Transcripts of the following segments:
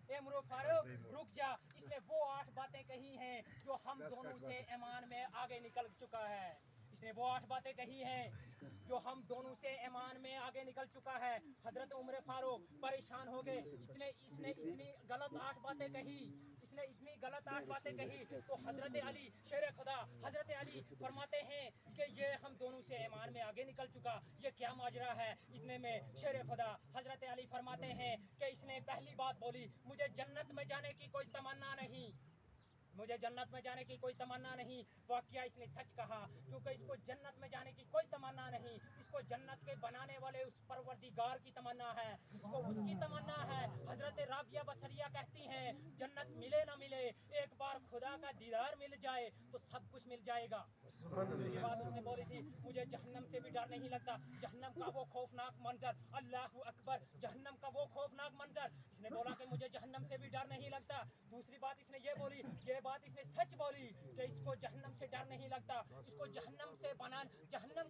اے عمر فاروق رک جا، اس نے وہ 8 باتیں کہی ہیں جو ہم دونوں سے ایمان میں آگے نکل چکا ہے، اس نے وہ 8 باتیں کہی ہیں جو ہم دونوں سے ایمان میں آگے نکل چکا ہے۔ حضرت عمر فاروق پریشان ہو گئے، اس نے اتنی غلط 8 باتیں کہی، اس نے اتنی غلط 8 باتیں کہی تو حضرت علی شیر خدا حضرت علی فرماتے ہیں کہ یہ ہم دونوں سے ایمان میں آگے نکل چکا، یہ کیا ماجرا ہے؟ اتنے میں شیر خدا حضرت علی فرماتے ہیں کہ اس نے پہلی بات بولی مجھے جنت میں جانے کی کوئی تمنا نہیں، مجھے جنت میں جانے کی کوئی تمنا نہیں۔ واقعہ اس نے سچ کہا، کیونکہ اس کو جنت میں جانے کی کوئی تمنا نہیں، اس کو جنت کے بنانے والے اس پروردگار کی تمنا ہے، اس کو اس کی تمنا ہے۔ حضرت رابعہ بصریہ کہتی ہیں جنت ملے نہ ملے، ایک بار خدا کا دیدار مل جائے تو سب کچھ مل جائے گا۔ دوسری بات اس نے بولی تھی مجھے جہنم سے بھی ڈر نہیں لگتا، جہنم کا وہ خوفناک منظر، اللہ اکبر، جہنم کا وہ خوفناک منظر، اس نے بولا کہ مجھے جہنم سے بھی ڈر نہیں لگتا۔ دوسری بات اس نے یہ بولی، یہ بات اس نے سچ بولی کہ اس کو جہنم سے ڈر نہیں لگتا، اس کو جہنم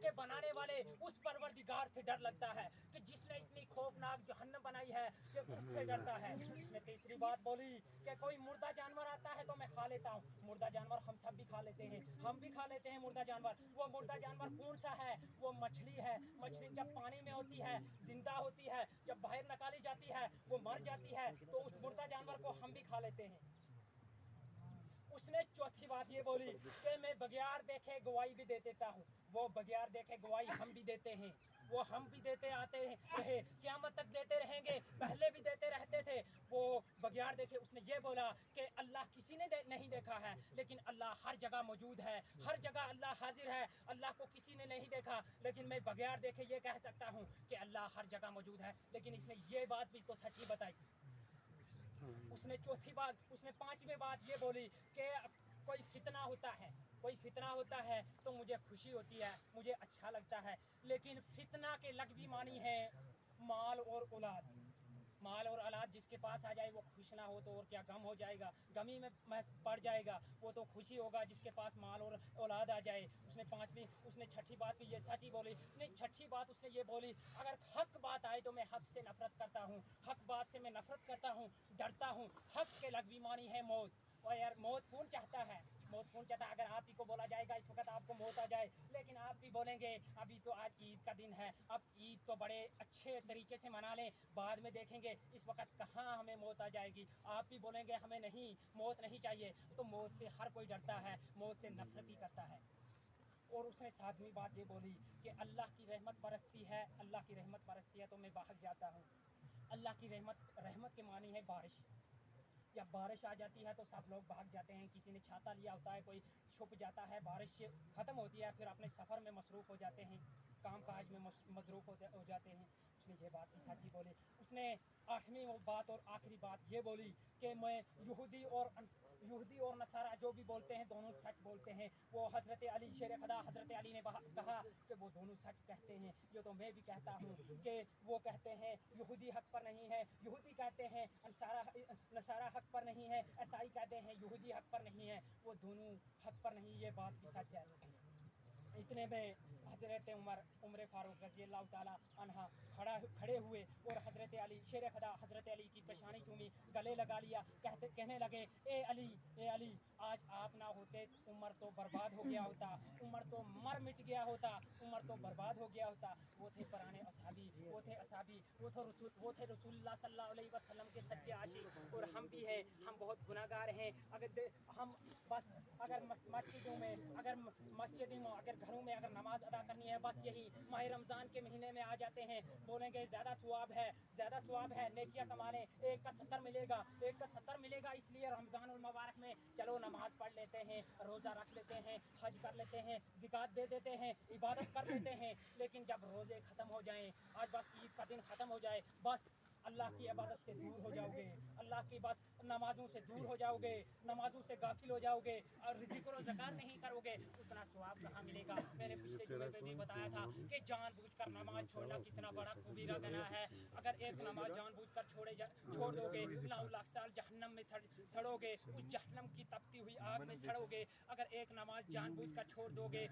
کے بنانے والے اس پروردگار سے ڈر لگتا ہے کہ جس نے اتنی خوفناک جہنم بنائی ہے کہ اس سے ڈرتا ہے۔ اس نے تیسری بات بولی کہ کوئی مردہ جانور آتا ہے تو میں کھا لیتا ہوں، مردہ جانور ہم سب بھی کھا لیتے ہیں، ہم بھی کھا لیتے ہیں مردہ جانور۔ وہ مردہ جانور کون سا ہے؟ وہ مچھلی ہے۔ مچھلی جب پانی میں ہوتی ہے زندہ ہوتی ہے، جب باہر نکالی جاتی ہے وہ مر جاتی ہے، تو اس مردہ جانور کو ہم بھی کھا لیتے ہیں۔ اس نے چوتھی بات یہ بولی کہ میں بغیر دیکھے گواہی بھی دے دیتا ہوں، وہ بغیر دیکھے گواہی ہم بھی دیتے ہیں، وہ ہم بھی دیتے آتے رہے، قیامت تک دیتے رہیں گے، پہلے بھی دیتے رہتے تھے، وہ بغیر دیکھے۔ اس نے یہ بولا کہ اللہ کسی نے نہیں دیکھا ہے لیکن اللہ ہر جگہ موجود ہے، ہر جگہ اللہ حاضر ہے، اللہ کو کسی نے نہیں دیکھا لیکن میں بغیر دیکھے یہ کہہ سکتا ہوں کہ اللہ ہر جگہ موجود ہے۔ لیکن اس نے یہ بات بھی تو سچ ہی بتائی۔ اس نے چوتھی بات، اس نے 5ویں بات یہ بولی کہ کوئی فتنہ ہوتا ہے، کوئی فتنہ ہوتا ہے تو مجھے خوشی ہوتی ہے، مجھے اچھا لگتا ہے، لیکن فتنہ کے لغوی معنی ہے مال اور اولاد۔ مال اور اولاد جس کے پاس آ جائے وہ خوش نہ ہو تو اور کیا غم ہو جائے گا، غمی میں پڑ جائے گا، وہ تو خوشی ہوگا جس کے پاس مال اور اولاد آ جائے۔ اس نے چھٹی بات بھی یہ سچ ہی بولی، نہیں چھٹی بات اس نے یہ بولی اگر حق بات آئے تو میں حق سے نفرت کرتا ہوں، حق بات سے میں نفرت کرتا ہوں، ڈرتا ہوں۔ حق کے لغوی معنی ہے موت، اور یار موت کون چاہتا ہے؟ موت کون چاہتا ہے؟ اگر آپ ہی کو بولا جائے گا اس وقت آپ کو موت آ جائے، لیکن آپ بھی بولیں گے ابھی تو آج عید کا دن ہے، اب عید تو بڑے اچھے طریقے سے منا لیں، بعد میں دیکھیں گے، اس وقت کہاں ہمیں موت آ جائے گی۔ آپ بھی بولیں گے ہمیں نہیں، موت نہیں چاہیے، تو موت سے ہر کوئی ڈرتا ہے، موت سے نفرت ہی کرتا ہے۔ اور اس نے 7ویں بات یہ بولی کہ اللہ کی رحمت برستی ہے، اللہ کی رحمت برستی ہے تو میں بھاگ جاتا ہوں۔ اللہ کی رحمت کے معنی ہے بارش۔ جب بارش آ جاتی ہے تو سب لوگ بھاگ جاتے ہیں، کسی نے چھاتا لیا ہوتا ہے، کوئی چھپ جاتا ہے، بارش ختم ہوتی ہے پھر اپنے سفر میں مصروف ہو جاتے ہیں، کام کاج میں مصروف ہو جاتے ہیں۔ اس نے یہ بات بھی سچ ہی بولی۔ اس نے 8ویں بات اور آخری بات یہ بولی کہ میں یہودی اور نصارہ جو بھی بولتے ہیں دونوں سچ بولتے ہیں۔ وہ حضرت علی شیر خدا حضرت علی نے کہا کہ وہ دونوں سچ کہتے ہیں، جو تو میں بھی کہتا ہوں کہ وہ کہتے ہیں یہودی حق پر نہیں ہے، یہودی کہتے ہیں نصارہ حق پر نہیں ہے، عیسائی کہتے ہیں یہودی حق پر نہیں ہے، وہ دونوں حق پر نہیں، یہ بات بھی سچ ہے۔ اتنے میں حضرت عمر فاروق رضی اللہ تعالیٰ عنہ کھڑے ہوئے اور حضرت علی شیر خدا حضرت علی کی پیشانی چومی، گلے لگا لیا، کہنے لگے اے علی آج آپ نہ ہوتے عمر تو برباد ہو گیا ہوتا، عمر تو مر مٹ گیا ہوتا، عمر تو برباد ہو گیا ہوتا۔ وہ تھے پرانے اصحابی، وہ تھے رسول اللہ صلی اللہ علیہ وسلم کے سچے عاشق، اور ہم بھی ہیں، ہم بہت گناہ گار ہیں۔ اگر مسجدوں میں اگر گھروں میں اگر نماز ادا کرنی ہے، بس یہی ماہ رمضان کے مہینے میں آ جاتے ہیں، بولیں گے زیادہ ثواب ہے، نیکیاں کما لیں، 1 کا 70 ملے گا، اس لیے رمضان المبارک میں چلو نماز پڑھ لیتے ہیں، روزہ رکھ لیتے ہیں، حج کر لیتے ہیں، زکوٰۃ دے دیتے ہیں، عبادت کر لیتے ہیں۔ لیکن جب روزے ختم ہو جائیں، آج بس عید کا دن ختم ہو جائے، بس اللہ کی عبادت سے دور ہو جاؤ گے، اللہ کی بس نمازوں سے دور ہو جاؤ گے، نمازوں سے غافل ہو جاؤ گے، اور ذکر و ذکر نہیں کرو گے، اتنا ثواب کہاں ملے گا؟ میں نے پچھلے جمعے پہ بھی بتایا تھا کہ جان بوجھ کر نماز چھوڑنا کتنا بڑا کبیرہ گناہ ہے۔ اگر ایک نماز جان بوجھ کر چھوڑ دو گے، 9 لاکھ سال جہنم میں سڑو گے، اس جہنم کی تپتی ہوئی آگ میں سڑو گے۔ اگر ایک نماز جان بوجھ کر چھوڑ دو گے،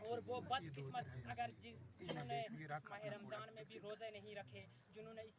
اور وہ بد قسمت اگر جنہوں نے اس ماہ رمضان میں بھی روزے نہیں رکھے، جنہوں نے اس